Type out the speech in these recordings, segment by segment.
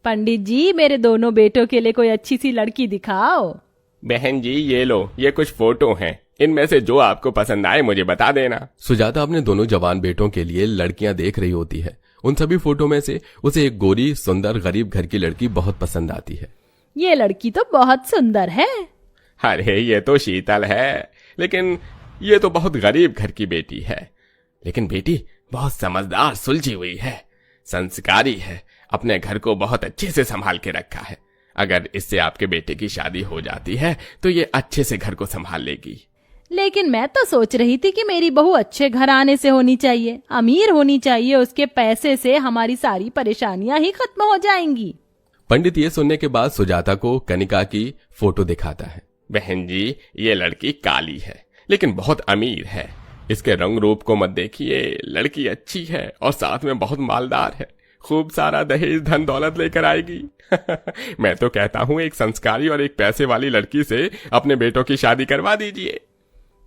पंडित जी, मेरे दोनों बेटों के लिए कोई अच्छी सी लड़की दिखाओ। बहन जी ये लो, ये कुछ फोटो हैं, इनमें से जो आपको पसंद आए मुझे बता देना। सुजाता अपने दोनों जवान बेटों के लिए लड़कियां देख रही होती है। उन सभी फोटो में से उसे एक गोरी सुंदर गरीब घर की लड़की बहुत पसंद आती है। ये लड़की तो बहुत सुंदर है। अरे ये तो शीतल है, लेकिन ये तो बहुत गरीब घर की बेटी है। लेकिन बेटी बहुत समझदार सुलझी हुई है, संस्कारी है, अपने घर को बहुत अच्छे से संभाल के रखा है। अगर इससे आपके बेटे की शादी हो जाती है तो ये अच्छे से घर को संभाल लेगी। लेकिन मैं तो सोच रही थी कि मेरी बहू अच्छे घराने से होनी चाहिए, अमीर होनी चाहिए। उसके पैसे से हमारी सारी परेशानियां ही खत्म हो जाएंगी। पंडित ये सुनने के बाद सुजाता को कनिका की फोटो दिखाता है। बहन जी ये लड़की काली है लेकिन बहुत अमीर है। इसके रंग रूप को मत देखिए, लड़की अच्छी है और साथ में बहुत मालदार है, खूब सारा दहेज धन दौलत लेकर आएगी। मैं तो कहता हूँ एक संस्कारी और एक पैसे वाली लड़की से अपने बेटों की शादी करवा दीजिए।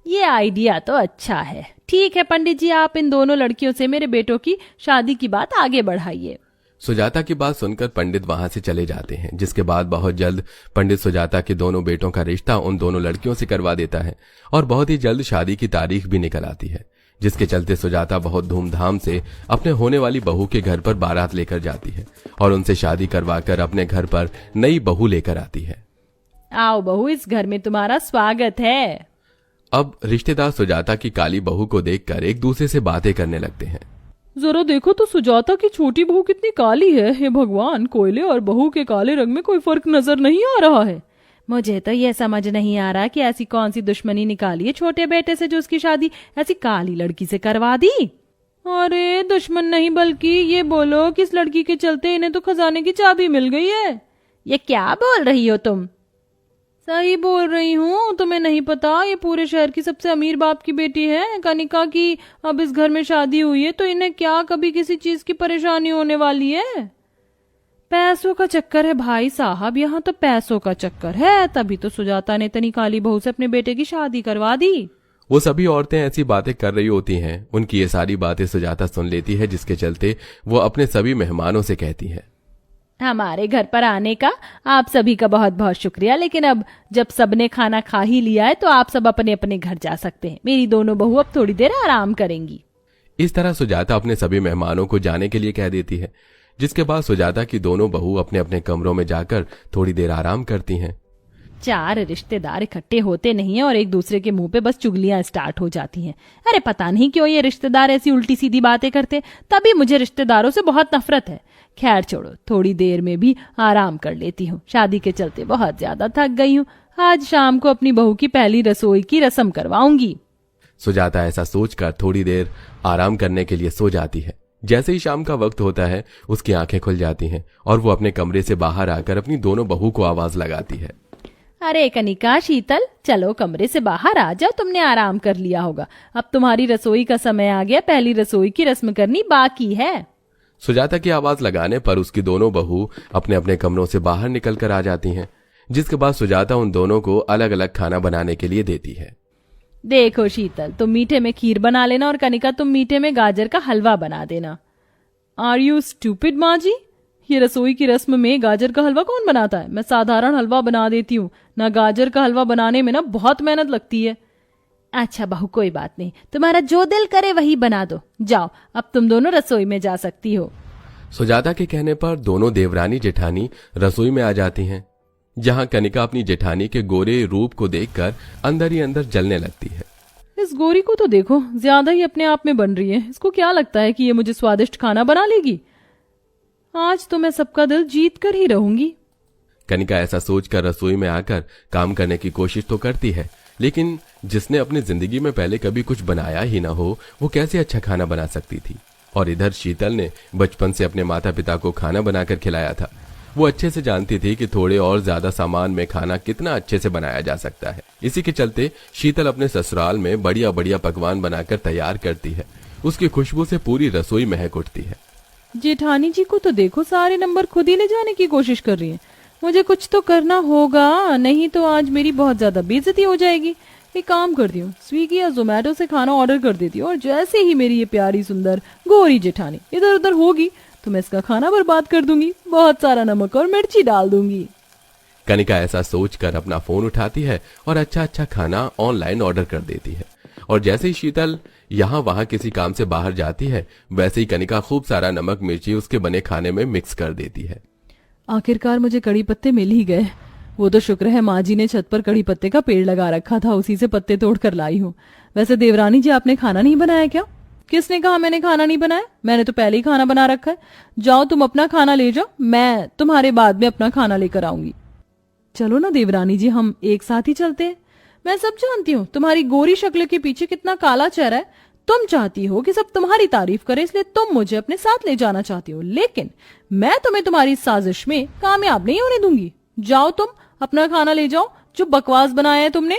ये आइडिया तो अच्छा है। ठीक है पंडित जी, आप इन दोनों लड़कियों से मेरे बेटों की शादी की बात आगे बढ़ाइए। सुजाता की बात सुनकर पंडित वहां से चले जाते हैं, जिसके बाद बहुत जल्द पंडित सुजाता के दोनों बेटों का रिश्ता उन दोनों लड़कियों से करवा देता है और बहुत ही जल्द शादी की तारीख भी निकल आती है, जिसके चलते सुजाता बहुत धूमधाम से अपने होने वाली बहू के घर पर बारात लेकर जाती है और उनसे शादी करवाकर अपने घर पर नई बहू लेकर आती है। आओ बहू, इस घर में तुम्हारा स्वागत है। अब रिश्तेदार सुजाता की काली बहू को देखकर एक दूसरे से बातें करने लगते हैं। जरा देखो तो सुजाता की छोटी बहू कितनी काली है। हे भगवान, कोयले और बहू के काले रंग में कोई फर्क नजर नहीं आ रहा है। मुझे तो यह समझ नहीं आ रहा कि ऐसी कौन सी दुश्मनी निकाली है छोटे बेटे से जो उसकी शादी ऐसी काली लड़की से करवा दी। अरे दुश्मन नहीं, बल्कि ये बोलो कि इस लड़की के चलते इन्हें तो खजाने की चाबी मिल गई है। ये क्या बोल रही हो तुम? सही बोल रही हूँ, तुम्हें नहीं पता ये पूरे शहर की सबसे अमीर बाप की बेटी है कनिका की। अब इस घर में शादी हुई है तो इन्हें क्या कभी किसी चीज की परेशानी होने वाली है? पैसों का चक्कर है भाई साहब, यहाँ तो पैसों का चक्कर है। तभी तो सुजाता ने इतनी काली बहू से अपने बेटे की शादी करवा दी। वो सभी औरतें ऐसी बातें कर रही होती हैं। उनकी ये सारी बातें सुजाता सुन लेती है, जिसके चलते वो अपने सभी मेहमानों से कहती है, हमारे घर पर आने का आप सभी का बहुत बहुत शुक्रिया, लेकिन अब जब सबने खाना खा ही लिया है तो आप सब अपने अपने घर जा सकते हैं। मेरी दोनों बहू अब थोड़ी देर आराम करेंगी। इस तरह सुजाता अपने सभी मेहमानों को जाने के लिए कह देती है, जिसके बाद सुजाता की दोनों बहू अपने अपने कमरों में जाकर थोड़ी देर आराम करती हैं। चार रिश्तेदार इकट्ठे होते नहीं है और एक दूसरे के मुंह पे बस चुगलियां स्टार्ट हो जाती हैं। अरे पता नहीं क्यों ये रिश्तेदार ऐसी उल्टी सीधी बातें करते, तभी मुझे रिश्तेदारों से बहुत नफरत है। खैर छोड़ो, थोड़ी देर में भी आराम कर लेती हूँ। शादी के चलते बहुत ज्यादा थक गई हूँ। आज शाम को अपनी बहू की पहली रसोई की रस्म करवाऊंगी। सुजाता ऐसा सोचकर थोड़ी देर आराम करने के लिए सो जाती है। जैसे ही शाम का वक्त होता है उसकी आंखें खुल जाती हैं और वो अपने कमरे से बाहर आकर अपनी दोनों बहू को आवाज लगाती है। अरे कनिका, शीतल, चलो कमरे से बाहर आ जाओ। तुमने आराम कर लिया होगा, अब तुम्हारी रसोई का समय आ गया। पहली रसोई की रस्म करनी बाकी है। सुजाता की आवाज लगाने पर उसकी दोनों बहू अपने अपने कमरों से बाहर निकल कर आ जाती हैं, जिसके बाद सुजाता उन दोनों को अलग अलग खाना बनाने के लिए देती है। देखो शीतल, तुम मीठे में खीर बना लेना और कनिका तुम मीठे में गाजर का हलवा बना देना। आर यू स्टूपिड माँ जी? ये रसोई की रस्म में गाजर का हलवा कौन बनाता है? मैं साधारण हलवा बना देती हूँ ना। गाजर का हलवा बनाने में ना बहुत मेहनत लगती है। अच्छा बहू, कोई बात नहीं, तुम्हारा जो दिल करे वही बना दो। जाओ, अब तुम दोनों रसोई में जा सकती हो। सुजाता के कहने पर दोनों देवरानी जेठानी रसोई में आ जाती हैं, जहां कनिका अपनी जेठानी के गोरे रूप को देखकर अंदर ही अंदर जलने लगती है। इस गोरी को तो देखो, ज्यादा ही अपने आप में बन रही है। इसको क्या लगता है कि ये मुझे स्वादिष्ट खाना बना लेगी? आज तो मैं सबका दिल जीत कर ही रहूंगी। कनिका ऐसा सोचकर रसोई में आकर काम करने की कोशिश तो करती है, लेकिन जिसने अपनी जिंदगी में पहले कभी कुछ बनाया ही ना हो वो कैसे अच्छा खाना बना सकती थी। और इधर शीतल ने बचपन से अपने माता पिता को खाना बनाकर खिलाया था। वो अच्छे से जानती थी कि थोड़े और ज्यादा सामान में खाना कितना अच्छे से बनाया जा सकता है। इसी के चलते शीतल अपने ससुराल में बढ़िया बढ़िया पकवान बनाकर तैयार करती है। उसकी खुशबू से पूरी रसोई महक उठती है। जेठानी जी को तो देखो, सारे नंबर खुद ही ले जाने की कोशिश कर रही है। मुझे कुछ तो करना होगा, नहीं तो आज मेरी बहुत ज्यादा बेइज्जती हो जाएगी। एक काम करती हूँ, स्विगी या जोमेटो से खाना ऑर्डर कर देती हूँ और जैसे ही मेरी ये प्यारी सुंदर गोरी जेठानी इधर उधर होगी तो मैं इसका खाना बर्बाद कर दूंगी, बहुत सारा नमक और मिर्ची डाल दूंगी। कनिका ऐसा सोचकर अपना फोन उठाती है और अच्छा अच्छा खाना ऑनलाइन ऑर्डर कर देती है। और जैसे ही शीतल यहाँ वहां किसी काम से बाहर जाती है, वैसे ही कनिका खूब सारा नमक मिर्ची उसके बने खाने में मिक्स कर देती है। आखिरकार मुझे कड़ी पत्ते मिल ही गए। वो तो शुक्र है माँ जी ने छत पर कड़ी पत्ते का पेड़ लगा रखा था, उसी से पत्ते तोड़ कर लाई हूँ। वैसे देवरानी जी, आपने खाना नहीं बनाया क्या? किसने कहा मैंने खाना नहीं बनाया? मैंने तो पहले ही खाना बना रखा है। जाओ तुम अपना खाना ले जाओ, मैं तुम्हारे बाद में अपना खाना लेकर आऊंगी। चलो ना देवरानी जी, हम एक साथ ही चलते हैं। मैं सब जानती हूँ तुम्हारी गोरी शक्ल के पीछे कितना काला चेहरा है। तुम चाहती हो कि सब तुम्हारी तारीफ करें, इसलिए तुम मुझे अपने साथ ले जाना चाहती हो, लेकिन मैं तुम्हें तुम्हारी साजिश में कामयाब नहीं होने दूंगी। जाओ तुम अपना खाना ले जाओ, जो बकवास बनाया है तुमने।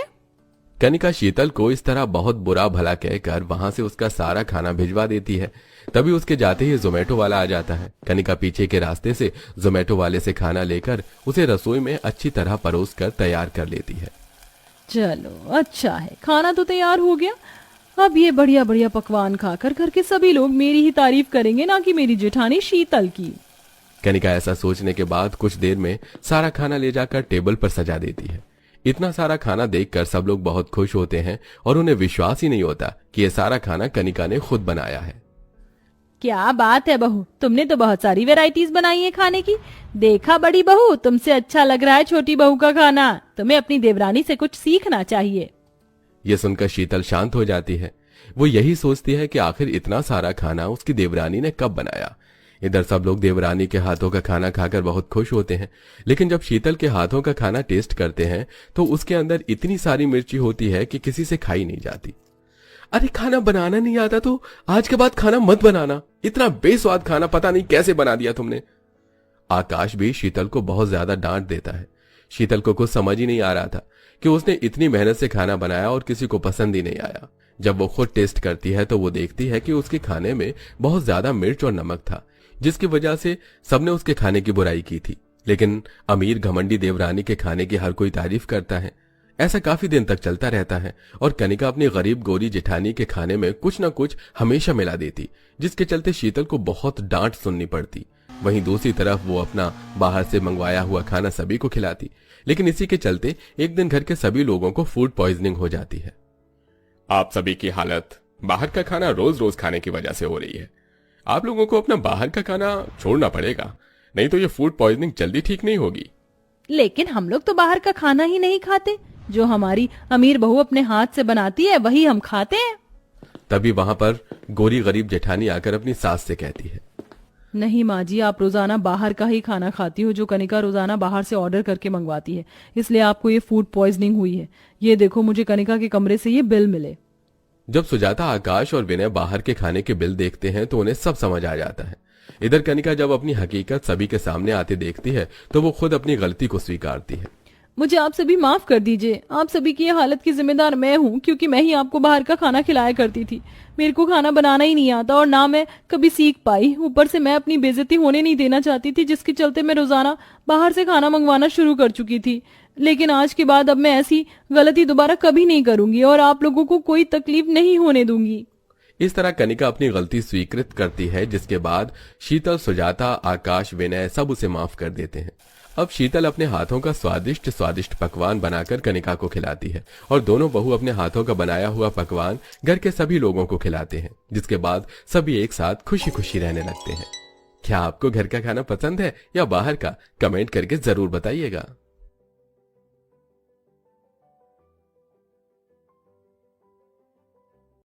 कनिका शीतल को इस तरह बहुत बुरा भला कहकर वहां से उसका सारा खाना भिजवा देती है। तभी उसके जाते ही जोमेटो वाला आ जाता है। कनिका पीछे के रास्ते से जोमेटो वाले से खाना लेकर उसे रसोई में अच्छी तरह परोस कर तैयार कर लेती है। चलो अच्छा है, खाना तो तैयार हो गया। अब ये बढ़िया बढ़िया पकवान खाकर घर के सभी लोग मेरी ही तारीफ करेंगे, ना कि मेरी जेठानी शीतल की। कनिका ऐसा सोचने के बाद कुछ देर में सारा खाना ले जाकर टेबल पर सजा देती है। इतना सारा खाना देखकर सब लोग बहुत खुश होते हैं और उन्हें विश्वास ही नहीं होता कि ये सारा खाना कनिका ने खुद बनाया है। क्या बात है बहू, तुमने तो बहुत सारी वैरायटीज बनाई है खाने की। देखा बड़ी बहू, तुमसे अच्छा लग रहा है छोटी बहू का खाना। तुम्हें अपनी देवरानी से कुछ सीखना चाहिए। ये सुनकर शीतल शांत हो जाती है। वो यही सोचती है कि आखिर इतना सारा खाना उसकी देवरानी ने कब बनाया। इधर सब लोग देवरानी के हाथों का खाना खाकर बहुत खुश होते हैं, लेकिन जब शीतल के हाथों का खाना टेस्ट करते हैं तो उसके अंदर इतनी सारी मिर्ची होती है कि किसी से खाई नहीं जाती। अरे खाना बनाना नहीं आता तो आज के बाद खाना मत बनाना। इतना बेस्वाद खाना पता नहीं कैसे बना दिया तुमने। आकाश भी शीतल को बहुत ज्यादा डांट देता है। शीतल को कुछ समझ ही नहीं आ रहा था कि उसने इतनी मेहनत से खाना बनाया और किसी को पसंद ही नहीं आया। जब वो खुद टेस्ट करती है तो वो देखती है कि उसके खाने में बहुत ज्यादा मिर्च और नमक था, जिसकी वजह से सबने उसके खाने की बुराई की थी। लेकिन अमीर घमंडी देवरानी के खाने की हर कोई तारीफ करता है। ऐसा काफी दिन तक चलता रहता है और कनिका अपनी गरीब गोरी जेठानी के खाने में कुछ न कुछ हमेशा मिला देती, जिसके चलते शीतल को बहुत डांट सुननी पड़ती। वहीं दूसरी तरफ वो अपना बाहर से मंगवाया हुआ खाना सभी को खिलाती, लेकिन इसी के चलते एक दिन घर के सभी लोगों को फूड पॉइजनिंग हो जाती है। आप सभी की हालत बाहर का खाना रोज रोज खाने की वजह से हो रही है। आप लोगों को अपना बाहर का खाना छोड़ना पड़ेगा, नहीं तो ये फूड पॉइजनिंग जल्दी ठीक नहीं होगी। लेकिन हम लोग तो बाहर का खाना ही नहीं खाते। जो हमारी अमीर बहू अपने हाथ से बनाती है वही हम खाते हैं। तभी वहां पर गोरी गरीब जेठानी आकर अपनी सास से कहती है, नहीं माँ जी, आप रोजाना बाहर का ही खाना खाती हो, जो कनिका रोजाना बाहर से ऑर्डर करके मंगवाती है, इसलिए आपको ये फूड पॉइजनिंग हुई है। ये देखो, मुझे कनिका के कमरे से ये बिल मिले। जब सुजाता, आकाश और विनय बाहर के खाने के बिल देखते हैं तो उन्हें सब समझ आ जाता है। इधर कनिका जब अपनी हकीकत सभी के सामने आते देखती है तो वो खुद अपनी गलती को स्वीकारती है। मुझे आप सभी माफ कर दीजिए। आप सभी की ये हालत की जिम्मेदार मैं हूँ, क्योंकि मैं ही आपको बाहर का खाना खिलाया करती थी। मेरे को खाना बनाना ही नहीं आता और ना मैं कभी सीख पाई। ऊपर से मैं अपनी बेइज्जती होने नहीं देना चाहती थी, जिसके चलते मैं रोजाना बाहर से खाना मंगवाना शुरू कर चुकी थी। लेकिन आज के बाद अब मैं ऐसी गलती दोबारा कभी नहीं करूंगी और आप लोगों को कोई तकलीफ नहीं होने दूंगी। इस तरह कनिका अपनी गलती स्वीकृत करती है, जिसके बाद शीतल, सुजाता, आकाश, विनय सब उसे माफ कर देते हैं। अब शीतल अपने हाथों का स्वादिष्ट स्वादिष्ट पकवान बनाकर कनिका को खिलाती है और दोनों बहू अपने हाथों का बनाया हुआ पकवान घर के सभी लोगों को खिलाते हैं, जिसके बाद सभी एक साथ खुशी खुशी रहने लगते हैं। क्या आपको घर का खाना पसंद है या बाहर का? कमेंट करके जरूर बताइएगा।